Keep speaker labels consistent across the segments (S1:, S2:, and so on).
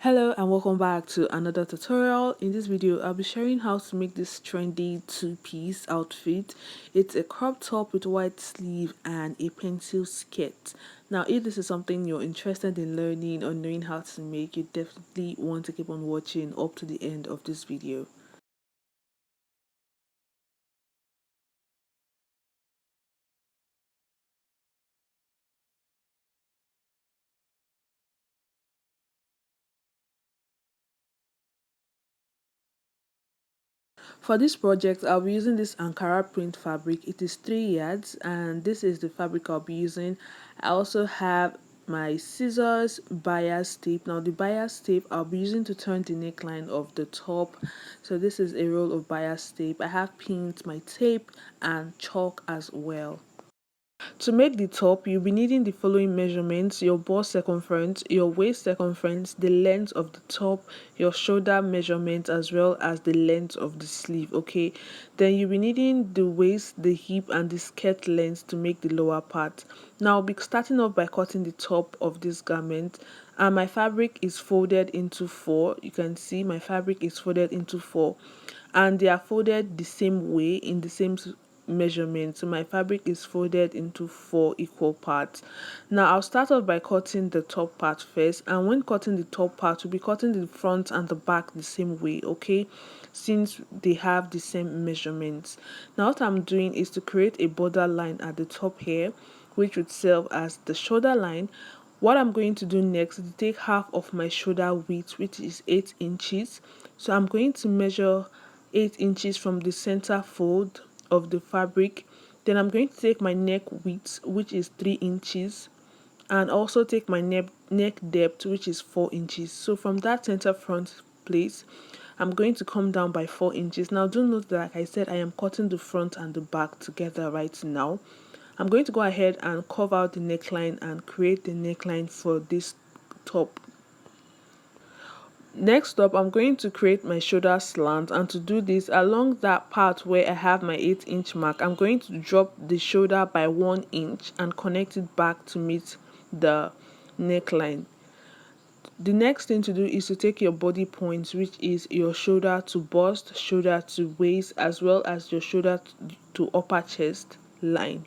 S1: Hello and welcome back to another tutorial. In this video I'll be sharing how to make this trendy two-piece outfit. It's a crop top with white sleeve and a pencil skirt. Now if this is something you're interested in learning or knowing how to make, you definitely want to keep on watching up to the end of this video. For this project, I'll be using this Ankara print fabric. It is 3 yards and this is the fabric I'll be using. I also have my scissors, bias tape. Now the bias tape I'll be using to turn the neckline of the top. So this is a roll of bias tape. I have pins, my tape and chalk as well. To make the top, you'll be needing the following measurements: your bust circumference, your waist circumference, the length of the top, your shoulder measurement, as well as the length of the sleeve. Okay, then you'll be needing the waist, the hip and the skirt length to make the lower part. Now I'll be starting off by cutting the top of this garment, and my fabric is folded into 4. You can see my fabric is folded into 4 and they are folded the same way in the same measurement. So my fabric is folded into 4 equal parts. Now I'll start off by cutting the top part first, and when cutting the top part, we'll be cutting the front and the back the same way, okay, since they have the same measurements. Now what I'm doing is to create a border line at the top here, which would serve as the shoulder line. What I'm going to do next is to take half of my shoulder width, which is 8 inches. So I'm going to measure 8 inches from the center fold of the fabric. Then I'm going to take my neck width, which is 3 inches, and also take my neck depth, which is 4 inches. So from that center front place, I'm going to come down by 4 inches. Now do note that, like I said, I am cutting the front and the back together right now. I'm going to go ahead and curve out the neckline and create the neckline for this top. Next up, I'm going to create my shoulder slant, and to do this, along that part where I have my 8-inch mark, I'm going to drop the shoulder by 1 inch and connect it back to meet the neckline. The next thing to do is to take your body points, which is your shoulder to bust, shoulder to waist, as well as your shoulder to upper chest line.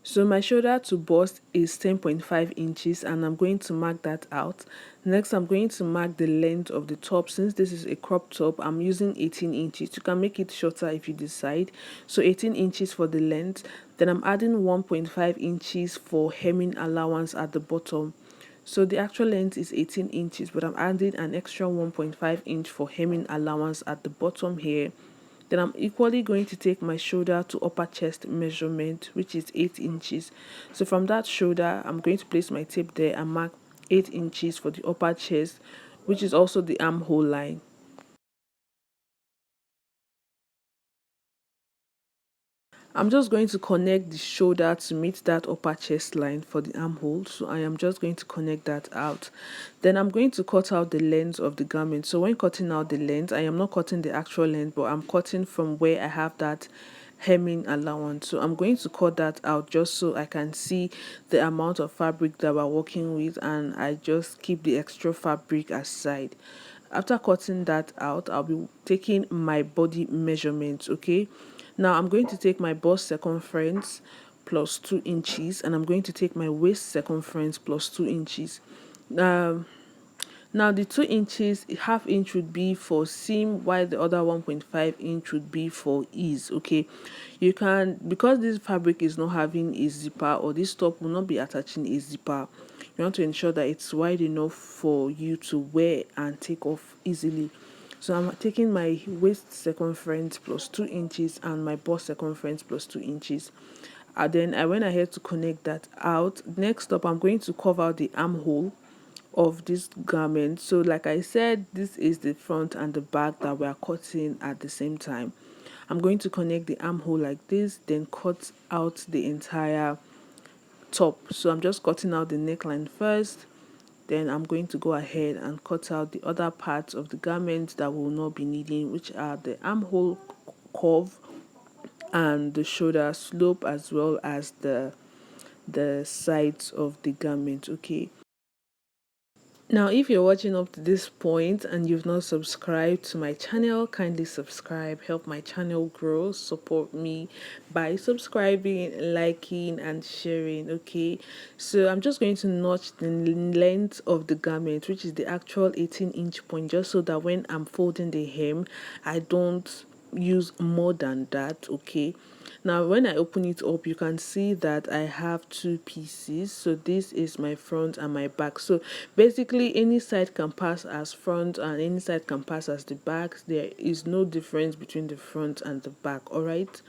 S1: So my shoulder to bust is 10.5 inches and I'm going to mark that out. Next, I'm going to mark the length of the top. Since this is a crop top, I'm using 18 inches. You can make it shorter if you decide. So 18 inches for the length. Then I'm adding 1.5 inches for hemming allowance at the bottom. So the actual length is 18 inches, but I'm adding an extra 1.5 inch for hemming allowance at the bottom here. Then I'm equally going to take my shoulder to upper chest measurement, which is 8 inches. So from that shoulder, I'm going to place my tape there and mark 8 inches for the upper chest, which is also the armhole line. I'm just going to connect the shoulder to meet that upper chest line for the armhole. So I am just going to connect that out. Then I'm going to cut out the length of the garment. So when cutting out the length, I am not cutting the actual length, but I'm cutting from where I have that hemming allowance. So I'm going to cut that out just so I can see the amount of fabric that we're working with, and I just keep the extra fabric aside. After cutting that out, I'll be taking my body measurements. Okay, now I'm going to take my bust circumference plus 2 inches, and I'm going to take my waist circumference plus 2 inches. Now the 2 inches, half inch would be for seam, while the other 1.5 inch would be for ease. Okay, you can, because this fabric is not having a zipper, or this top will not be attaching a zipper, you want to ensure that it's wide enough for you to wear and take off easily. So I'm taking my waist circumference plus 2 inches and my bust circumference plus 2 inches. And then I went ahead to connect that out. Next up, I'm going to cover the armhole of this garment. So like I said, this is the front and the back that we are cutting at the same time. I'm going to connect the armhole like this, then cut out the entire top. So I'm just cutting out the neckline first, then I'm going to go ahead and cut out the other parts of the garment that we will not be needing, which are the armhole curve and the shoulder slope, as well as the sides of the garment. Okay, Now, if you're watching up to this point and you've not subscribed to my channel, kindly subscribe, help my channel grow, support me by subscribing, liking, and sharing. Okay, so I'm just going to notch the length of the garment, which is the actual 18-inch point, just so that when I'm folding the hem, I don't use more than that. Okay, now when I open it up, you can see that I have two pieces. So this is my front and my back. So basically any side can pass as front and any side can pass as the back. There is no difference between the front and the back. All right,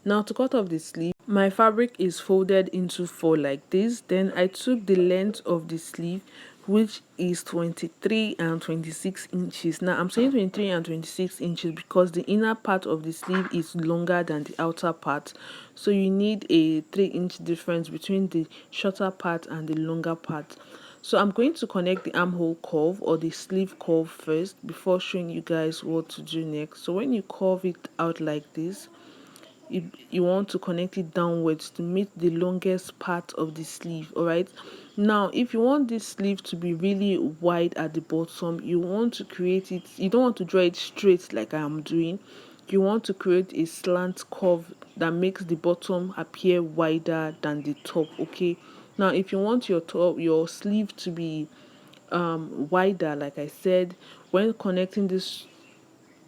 S1: now to cut off the sleeve, my fabric is folded into four like this. Then I took the length of the sleeve, which is 23 and 26 inches. Now I'm saying 23 and 26 inches because the inner part of the sleeve is longer than the outer part, so you need a 3-inch difference between the shorter part and the longer part. So I'm going to connect the armhole curve or the sleeve curve first before showing you guys what to do next. So when you curve it out like this, you want to connect it downwards to meet the longest part of the sleeve. All right, now if you want this sleeve to be really wide at the bottom, you want to create it, you don't want to draw it straight like I am doing. You want to create a slant curve that makes the bottom appear wider than the top. Okay, now if you want your sleeve to be wider, like I said, when connecting this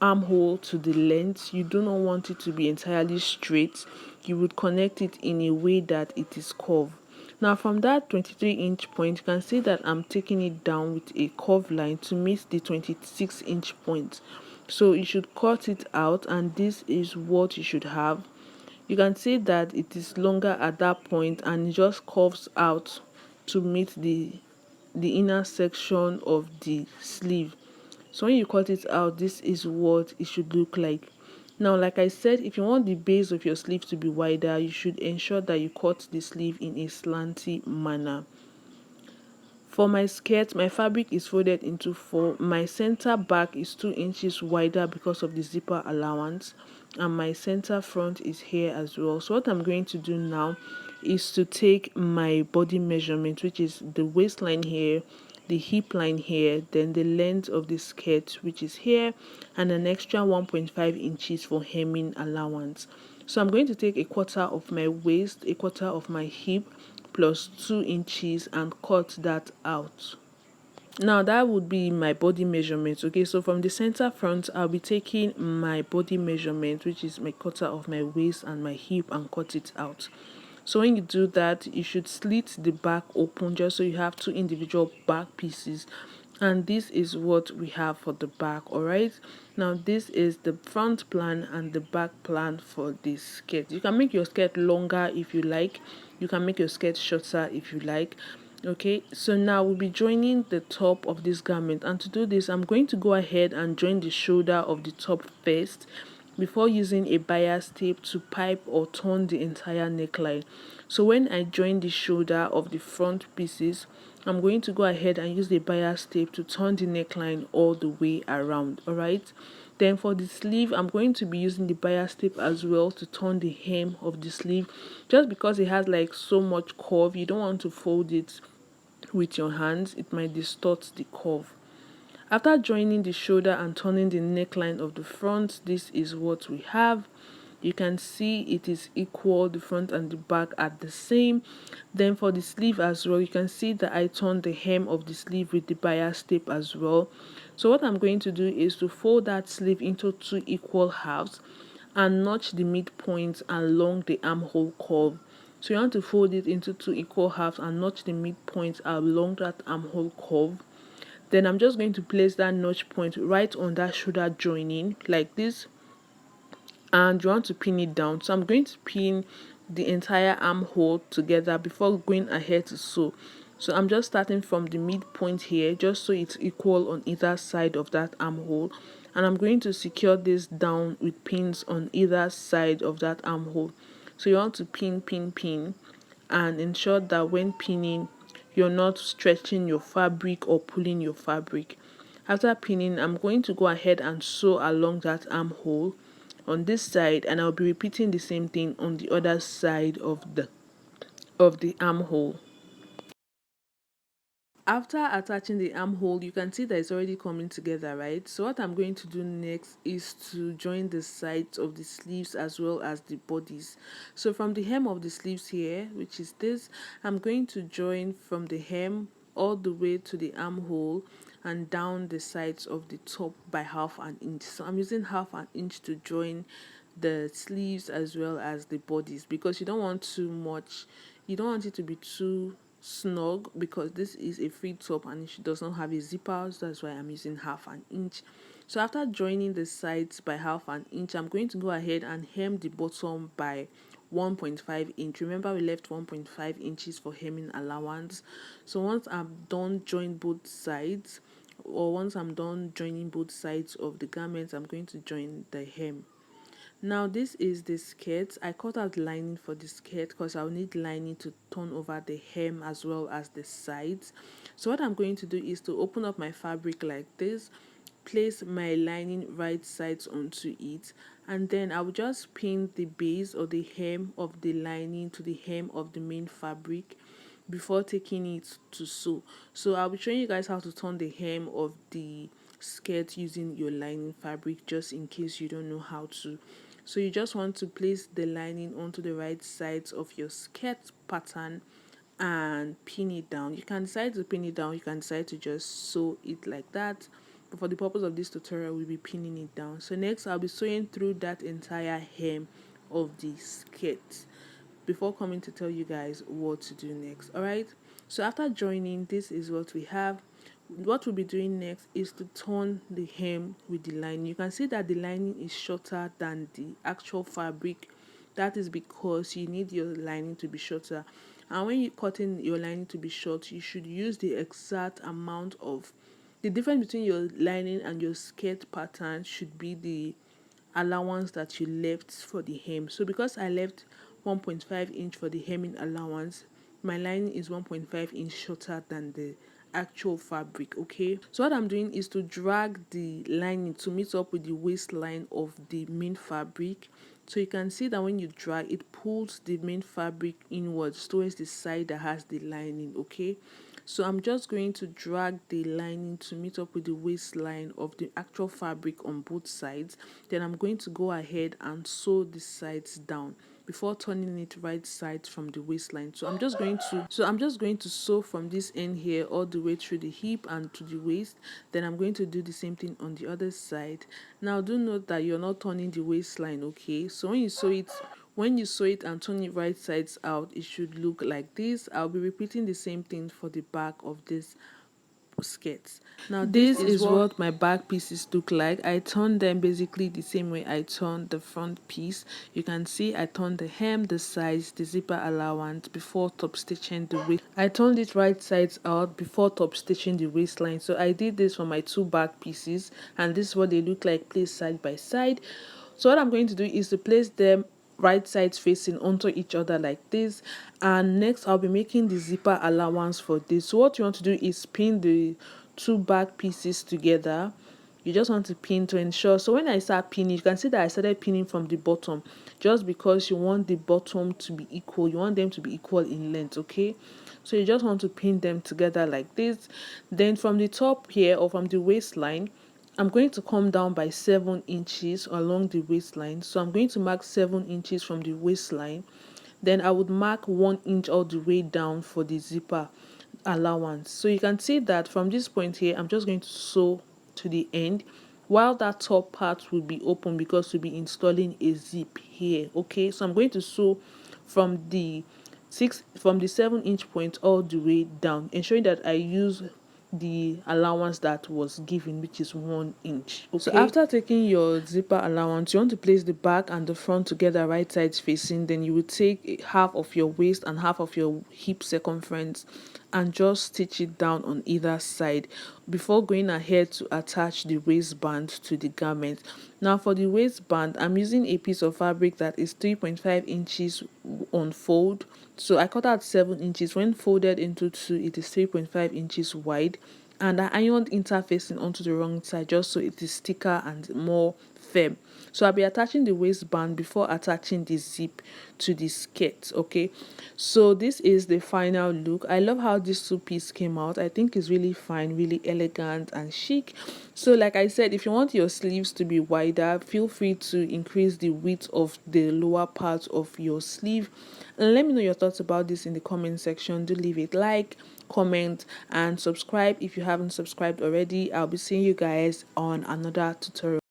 S1: armhole to the length, you do not want it to be entirely straight. You would connect it in a way that it is curved. Now from that 23-inch point, you can see that I'm taking it down with a curved line to meet the 26-inch point. So you should cut it out, and this is what you should have. You can see that it is longer at that point and it just curves out to meet the inner section of the sleeve. So when you cut it out, this is what it should look like. Now, like I said, if you want the base of your sleeve to be wider, you should ensure that you cut the sleeve in a slanty manner. For my skirt, my fabric is folded into four. My center back is 2 inches wider because of the zipper allowance, and my center front is here as well. So what I'm going to do now is to take my body measurement, which is the waistline here, the hip line here, then the length of the skirt, which is here, and an extra 1.5 inches for hemming allowance. So I'm going to take a quarter of my waist, a quarter of my hip, plus 2 inches and cut that out. Now that would be my body measurement. Okay, so from the center front, I'll be taking my body measurement, which is my quarter of my waist and my hip, and cut it out. So when you do that, you should slit the back open just so you have two individual back pieces. And this is what we have for the back. All right, now this is the front plan and the back plan for this skirt. You can make your skirt longer if you like, you can make your skirt shorter if you like. Okay, so now we'll be joining the top of this garment, and to do this I'm going to go ahead and join the shoulder of the top first before using a bias tape to pipe or turn the entire neckline. So when I join the shoulder of the front pieces, I'm going to go ahead and use the bias tape to turn the neckline all the way around. All right, then for the sleeve, I'm going to be using the bias tape as well to turn the hem of the sleeve, just because it has like so much curve. You don't want to fold it with your hands, it might distort the curve. After joining the shoulder and turning the neckline of the front, this is what we have. You can see it is equal, the front and the back are the same. Then for the sleeve as well, you can see that I turned the hem of the sleeve with the bias tape as well. So what I'm going to do is to fold that sleeve into two equal halves and notch the midpoint along the armhole curve. So you want to fold it into two equal halves and notch the midpoint along that armhole curve. Then I'm just going to place that notch point right on that shoulder joining like this, and you want to pin it down. So I'm going to pin the entire armhole together before going ahead to sew. So I'm just starting from the midpoint here, just so it's equal on either side of that armhole, and I'm going to secure this down with pins on either side of that armhole. So you want to pin and ensure that when pinning, you're not stretching your fabric or pulling your fabric. After pinning, I'm going to go ahead and sew along that armhole on this side, and I'll be repeating the same thing on the other side of the armhole. After attaching the armhole, you can see that it's already coming together, right? So what I'm going to do next is to join the sides of the sleeves as well as the bodies. So from the hem of the sleeves here, which is this, I'm going to join from the hem all the way to the armhole and down the sides of the top by half an inch. So I'm using half an inch to join the sleeves as well as the bodies, because you don't want too much, you don't want it to be too snug, because this is a free top and it does not have a zipper. So that's why I'm using half an inch. So after joining the sides by half an inch, I'm going to go ahead and hem the bottom by 1.5 inch. Remember, we left 1.5 inches for hemming allowance. So once I'm done join both sides, or once I'm done joining both sides of the garment, I'm going to join the hem. Now this is the skirt. I cut out lining for the skirt because I'll need lining to turn over the hem as well as the sides. So what I'm going to do is to open up my fabric like this, place my lining right sides onto it, and then I will just pin the base or the hem of the lining to the hem of the main fabric before taking it to sew. So I'll be showing you guys how to turn the hem of the skirt using your lining fabric, just in case you don't know how to. So you just want to place the lining onto the right sides of your skirt pattern and pin it down. You can decide to pin it down, you can decide to just sew it like that, but for the purpose of this tutorial we'll be pinning it down. So next I'll be sewing through that entire hem of the skirt before coming to tell you guys what to do next. All right, so after joining, this is what we have. What we'll be doing next is to turn the hem with the lining. You can see that the lining is shorter than the actual fabric. That is because you need your lining to be shorter, and when you're cutting your lining to be short, you should use the exact amount of, the difference between your lining and your skirt pattern should be the allowance that you left for the hem. So because I left 1.5 inch for the hemming allowance, my lining is 1.5 inch shorter than the actual fabric. Okay, so what I'm doing is to drag the lining to meet up with the waistline of the main fabric. So you can see that when you drag, it pulls the main fabric inwards towards the side that has the lining. Okay, so I'm just going to drag the lining to meet up with the waistline of the actual fabric on both sides. Then I'm going to go ahead and sew the sides down before turning it right side from the waistline. So I'm just going to sew from this end here all the way through the hip and to the waist. Then I'm going to do the same thing on the other side. Now do note that you're not turning the waistline, okay? So when you sew it and turn it right sides out, it should look like this. I'll be repeating the same thing for the back of this skirts. Now this is what my back pieces look like. I turned them basically the same way I turned the front piece. You can see I turned the hem, the sides, the zipper allowance before top stitching the waist. I turned it right sides out before top stitching the waistline. So I did this for my two back pieces, and this is what they look like placed side by side. So what I'm going to do is to place them right sides facing onto each other like this, and next I'll be making the zipper allowance for this. So what you want to do is pin the two back pieces together. You just want to pin to ensure. So when I start pinning, you can see that I started pinning from the bottom, just because you want the bottom to be equal, you want them to be equal in length. Okay, so you just want to pin them together like this. Then from the top here, or from the waistline, I'm going to come down by 7 inches along the waistline. So I'm going to mark 7 inches from the waistline. Then I would mark 1 inch all the way down for the zipper allowance. So you can see that from this point here, I'm just going to sew to the end, while that top part will be open because we'll be installing a zip here. Okay, so I'm going to sew from the 7 inch point all the way down, ensuring that I use the allowance that was given, which is 1 inch. Okay, so after taking your zipper allowance, you want to place the back and the front together right sides facing. Then you will take half of your waist and half of your hip circumference and just stitch it down on either side before going ahead to attach the waistband to the garment. Now for the waistband, I'm using a piece of fabric that is 3.5 inches on fold. So I cut out 7 inches. When folded into two, it is 3.5 inches wide, and I ironed interfacing onto the wrong side just so it is thicker and more firm. So I'll be attaching the waistband before attaching the zip to the skirt. Okay, so this is the final look. I love how this two-piece came out. I think it's really fine, really elegant and chic. So like I said, if you want your sleeves to be wider, feel free to increase the width of the lower part of your sleeve. And let me know your thoughts about this in the comment section. Do leave it like, comment, and subscribe if you haven't subscribed already. I'll be seeing you guys on another tutorial.